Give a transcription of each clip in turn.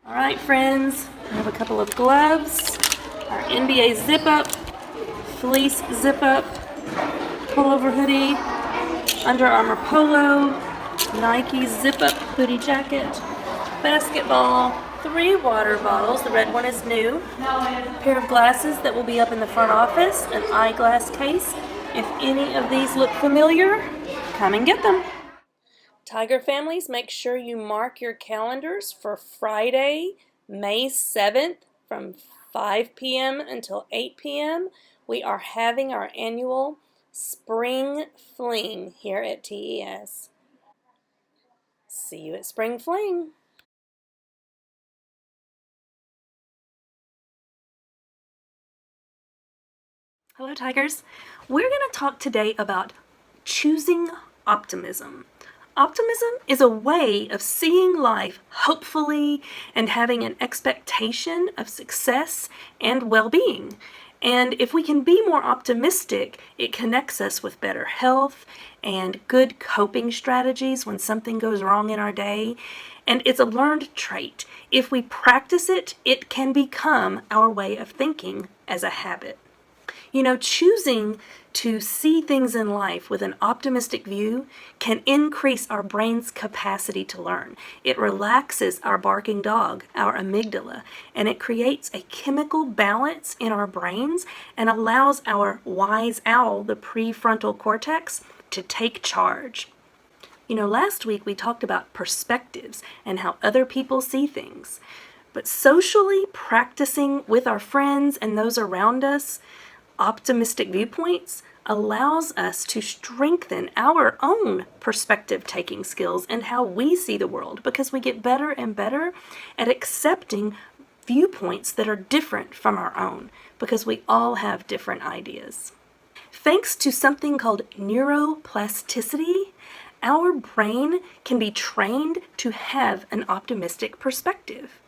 All right, friends, I have a couple of gloves, our NBA zip-up, fleece zip-up, pullover hoodie, Under Armour polo, Nike zip-up hoodie jacket, basketball, 3 water bottles, the red one is new, a pair of glasses that will be up in the front office, an eyeglass case. If any of these look familiar, come and get them. Tiger families, make sure you mark your calendars for Friday, May 7th from 5 p.m. until 8 p.m. We are having our annual Spring Fling here at TES. See you at Spring Fling. Hello, Tigers. We're going to talk today about choosing optimism. Optimism is a way of seeing life hopefully and having an expectation of success and well-being. And if we can be more optimistic, it connects us with better health and good coping strategies when something goes wrong in our day. And it's a learned trait. If we practice it, it can become our way of thinking as a habit. You know, choosing to see things in life with an optimistic view can increase our brain's capacity to learn. It relaxes our barking dog, our amygdala, and it creates a chemical balance in our brains and allows our wise owl, the prefrontal cortex, to take charge. You know, last week we talked about perspectives and how other people see things. But socially practicing with our friends and those around us optimistic viewpoints allows us to strengthen our own perspective-taking skills and how we see the world, because we get better and better at accepting viewpoints that are different from our own, because we all have different ideas. Thanks to something called neuroplasticity, our brain can be trained to have an optimistic perspective.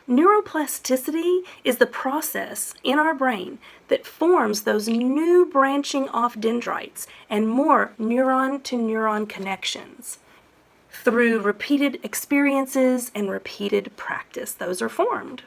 Neuroplasticity is the process in our brain that forms those new branching off dendrites and more neuron-to-neuron connections. Through repeated experiences and repeated practice, those are formed.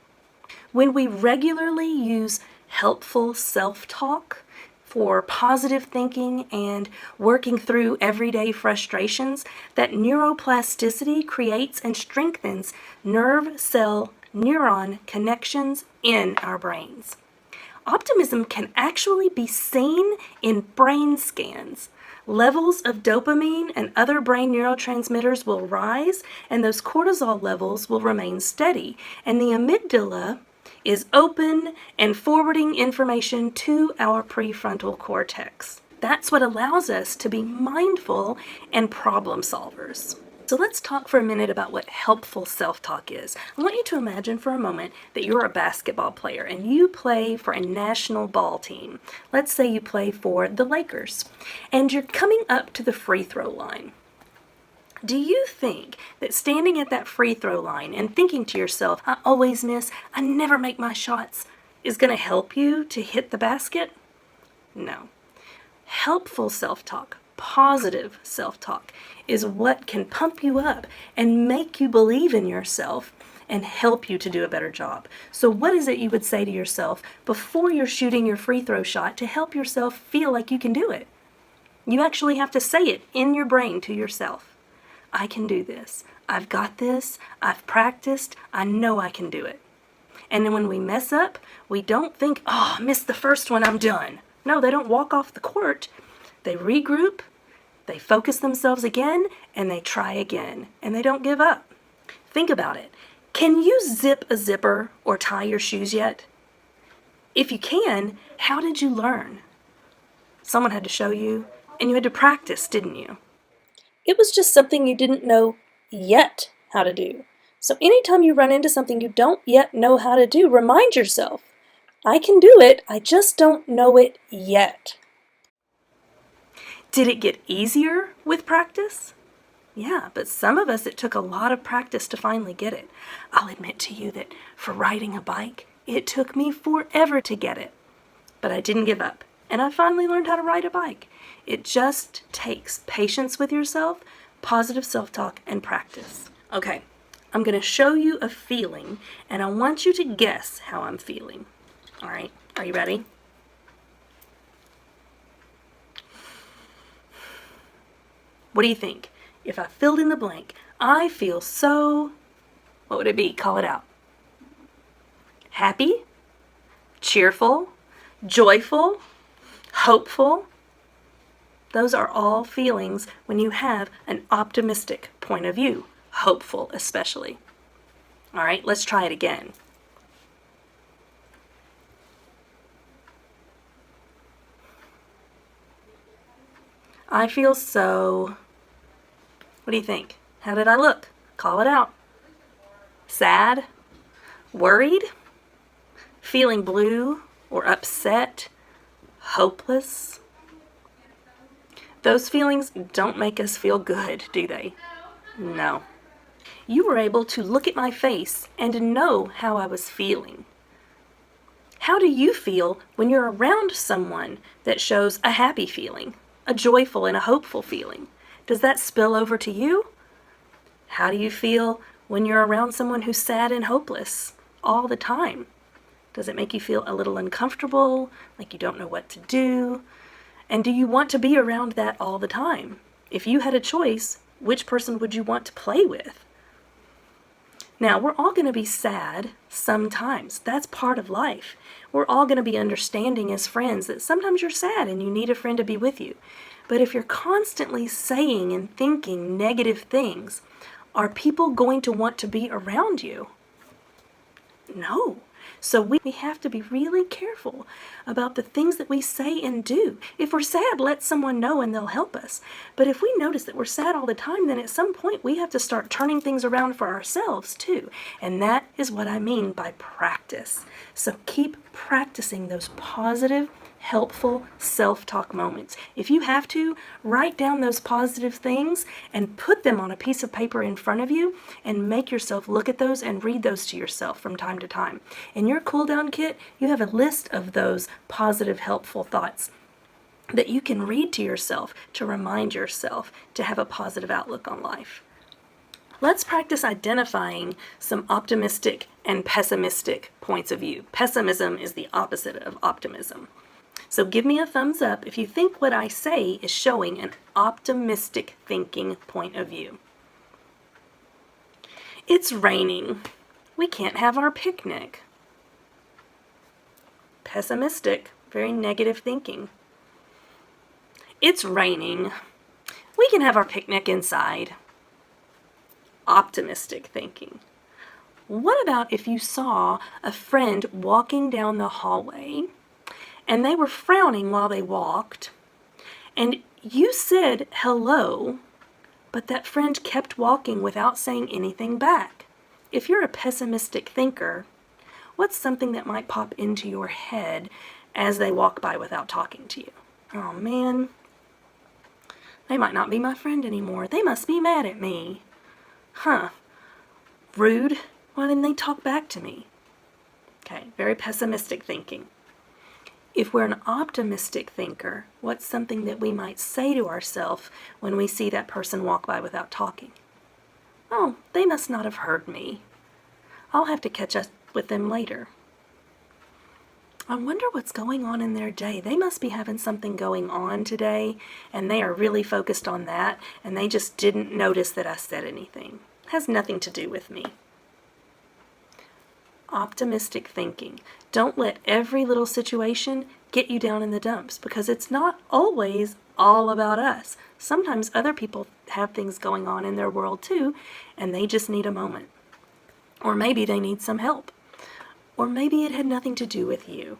When we regularly use helpful self-talk for positive thinking and working through everyday frustrations, that neuroplasticity creates and strengthens nerve cell neuron connections in our brains. Optimism can actually be seen in brain scans. Levels of dopamine and other brain neurotransmitters will rise, and those cortisol levels will remain steady, and the amygdala is open and forwarding information to our prefrontal cortex. That's what allows us to be mindful and problem solvers. So let's talk for a minute about what helpful self-talk is. I want you to imagine for a moment that you're a basketball player and you play for a national ball team. Let's say you play for the Lakers, and you're coming up to the free throw line. Do you think that standing at that free throw line and thinking to yourself, I always miss, I never make my shots, is going to help you to hit the basket? No. Helpful self-talk, positive self-talk, is what can pump you up and make you believe in yourself and help you to do a better job. So what is it you would say to yourself before you're shooting your free throw shot to help yourself feel like you can do it? You actually have to say it in your brain to yourself. I can do this. I've got this. I've practiced. I know I can do it. And then when we mess up, we don't think, oh, I missed the first one, I'm done. No, they don't walk off the court. They regroup, they focus themselves again, and they try again, and they don't give up. Think about it. Can you zip a zipper or tie your shoes yet? If you can, how did you learn? Someone had to show you, and you had to practice, didn't you? It was just something you didn't know yet how to do. So anytime you run into something you don't yet know how to do, remind yourself, I can do it, I just don't know it yet. Did it get easier with practice? Yeah, but some of us, it took a lot of practice to finally get it. I'll admit to you that for riding a bike, it took me forever to get it. But I didn't give up, and I finally learned how to ride a bike. It just takes patience with yourself, positive self-talk, and practice. Okay, I'm going to show you a feeling, and I want you to guess how I'm feeling. All right, are you ready? What do you think? If I filled in the blank, I feel so, what would it be? Call it out. Happy, cheerful, joyful, hopeful. Those are all feelings when you have an optimistic point of view, hopeful especially. All right, let's try it again. I feel so, what do you think? How did I look? Call it out. Sad, worried, feeling blue or upset, hopeless. Those feelings don't make us feel good, do they? No. You were able to look at my face and know how I was feeling. How do you feel when you're around someone that shows a happy feeling, a joyful and a hopeful feeling? Does that spill over to you? How do you feel when you're around someone who's sad and hopeless all the time? Does it make you feel a little uncomfortable, like you don't know what to do? And do you want to be around that all the time? If you had a choice, which person would you want to play with? Now, we're all going to be sad sometimes. That's part of life. We're all going to be understanding as friends that sometimes you're sad and you need a friend to be with you. But if you're constantly saying and thinking negative things, are people going to want to be around you? No. So we have to be really careful about the things that we say and do. If we're sad, let someone know and they'll help us. But if we notice that we're sad all the time, then at some point we have to start turning things around for ourselves too. And that is what I mean by practice. So keep practicing those positive, helpful self-talk moments. If you have to, write down those positive things and put them on a piece of paper in front of you and make yourself look at those and read those to yourself from time to time. In your cool down kit, you have a list of those positive, helpful thoughts that you can read to yourself to remind yourself to have a positive outlook on life. Let's practice identifying some optimistic and pessimistic points of view. Pessimism is the opposite of optimism. So give me a thumbs up if you think what I say is showing an optimistic thinking point of view. It's raining. We can't have our picnic. Pessimistic, very negative thinking. It's raining. We can have our picnic inside. Optimistic thinking. What about if you saw a friend walking down the hallway and they were frowning while they walked, and you said hello, but that friend kept walking without saying anything back? If you're a pessimistic thinker, what's something that might pop into your head as they walk by without talking to you? Oh man, they might not be my friend anymore. They must be mad at me. Huh, rude. Why didn't they talk back to me? Okay, very pessimistic thinking. If we're an optimistic thinker, what's something that we might say to ourselves when we see that person walk by without talking? Oh, they must not have heard me. I'll have to catch up with them later. I wonder what's going on in their day. They must be having something going on today, and they are really focused on that, and they just didn't notice that I said anything. It has nothing to do with me. Optimistic thinking. Don't let every little situation get you down in the dumps, because it's not always all about us. Sometimes other people have things going on in their world too, and they just need a moment. Or maybe they need some help. Or maybe it had nothing to do with you.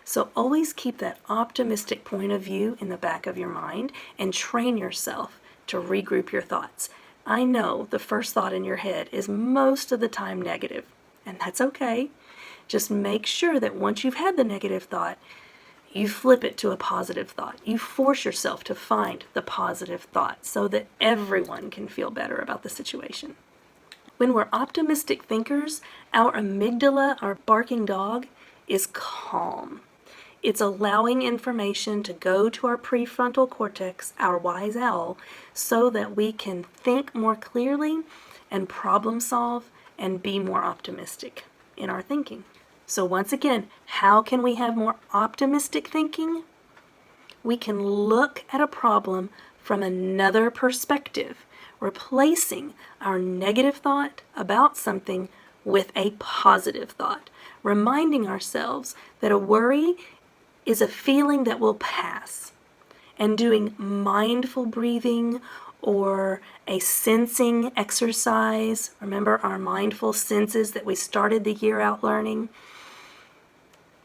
So always keep that optimistic point of view in the back of your mind and train yourself to regroup your thoughts. I know the first thought in your head is most of the time negative, and that's okay. Just make sure that once you've had the negative thought, you flip it to a positive thought. You force yourself to find the positive thought so that everyone can feel better about the situation. When we're optimistic thinkers, our amygdala, our barking dog, is calm. It's allowing information to go to our prefrontal cortex, our wise owl, so that we can think more clearly and problem solve and be more optimistic in our thinking. So once again, how can we have more optimistic thinking? We can look at a problem from another perspective, replacing our negative thought about something with a positive thought, reminding ourselves that a worry is a feeling that will pass, and doing mindful breathing or a sensing exercise. Remember our mindful senses that we started the year out learning?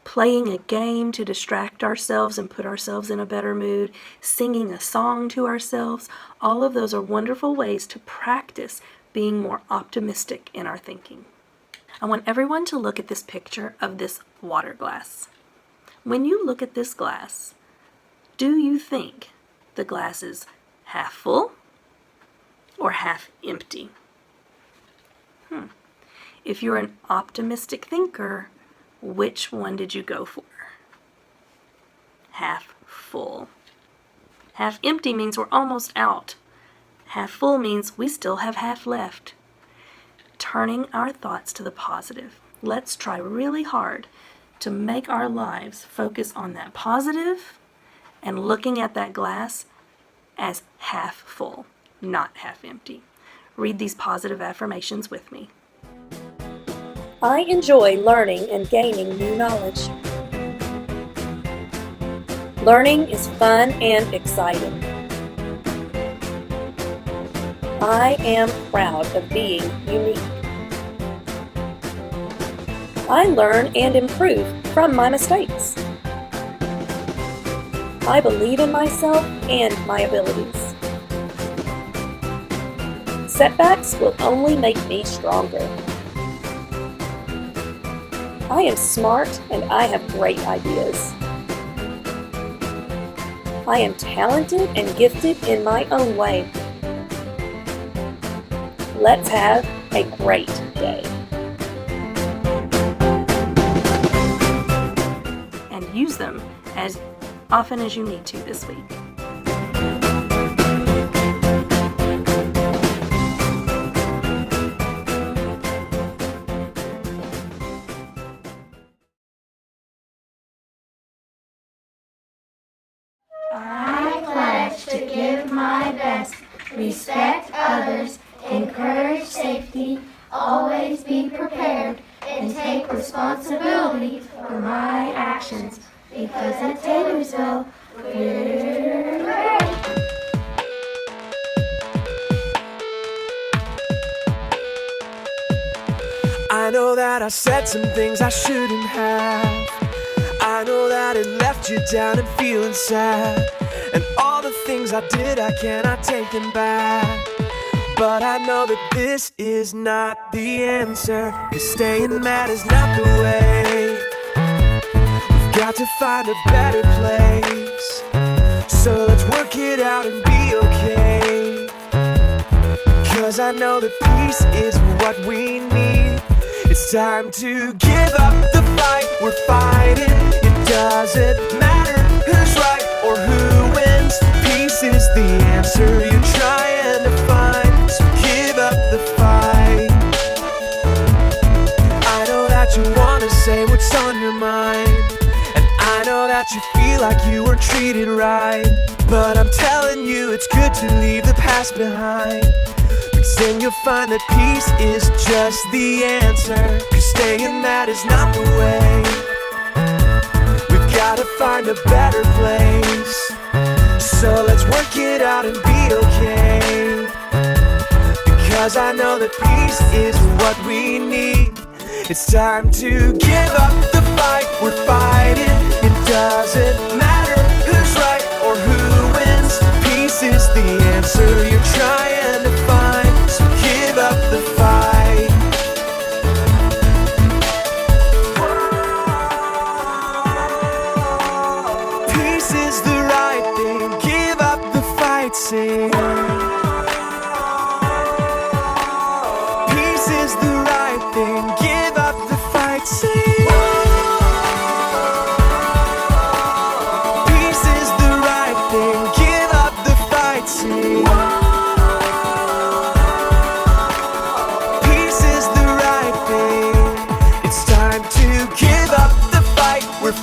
Playing a game to distract ourselves and put ourselves in a better mood, singing a song to ourselves. All of those are wonderful ways to practice being more optimistic in our thinking. I want everyone to look at this picture of this water glass. When you look at this glass, do you think the glass is half full or half empty? If you're an optimistic thinker, which one did you go for? Half full. Half empty means we're almost out. Half full means we still have half left. Turning our thoughts to the positive. Let's try really hard to make our lives focus on that positive and looking at that glass as half full, not half empty. Read these positive affirmations with me. I enjoy learning and gaining new knowledge. Learning is fun and exciting. I am proud of being unique. I learn and improve from my mistakes. I believe in myself and my abilities. Setbacks will only make me stronger. I am smart and I have great ideas. I am talented and gifted in my own way. Let's have a great day. And use them as often as you need to this week. I pledge to give my best, respect others, encourage safety, always be prepared, and take responsibility for my actions. Because at Taylorsville, we're ready. I know that I said some things I shouldn't have. I know that it left you down and feeling sad. And all the things I did, I cannot take them back. But I know that this is not the answer, 'cause staying mad is not the way. We've got to find a better place. So let's work it out and be okay. 'Cause I know that peace is what we need. It's time to give up the fight we're fighting. It doesn't matter who's right or who wins. Peace is the answer you're trying to find. So give up the fight. I know that you wanna say what's on your mind, and I know that you feel like you weren't treated right. But I'm telling you, it's good to leave the past behind. Then you'll find that peace is just the answer. 'Cause staying mad is not the way. We've gotta find a better place. So let's work it out and be okay. Because I know that peace is what we need. It's time to give up the fight we're fighting. It doesn't matter who's right or who wins. Peace is the answer you're trying to find. Give up the fight. Peace is the right thing. Give up the fight, sing. Peace is the right thing. Give up the fight, sing. Peace is the right thing. Give up the fight, sing.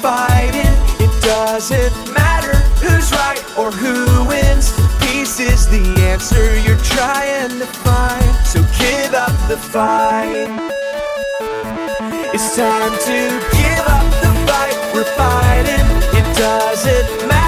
fighting. It doesn't matter who's right or who wins. Peace is the answer you're trying to find. So give up the fight. It's time to give up the fight. We're fighting. It doesn't matter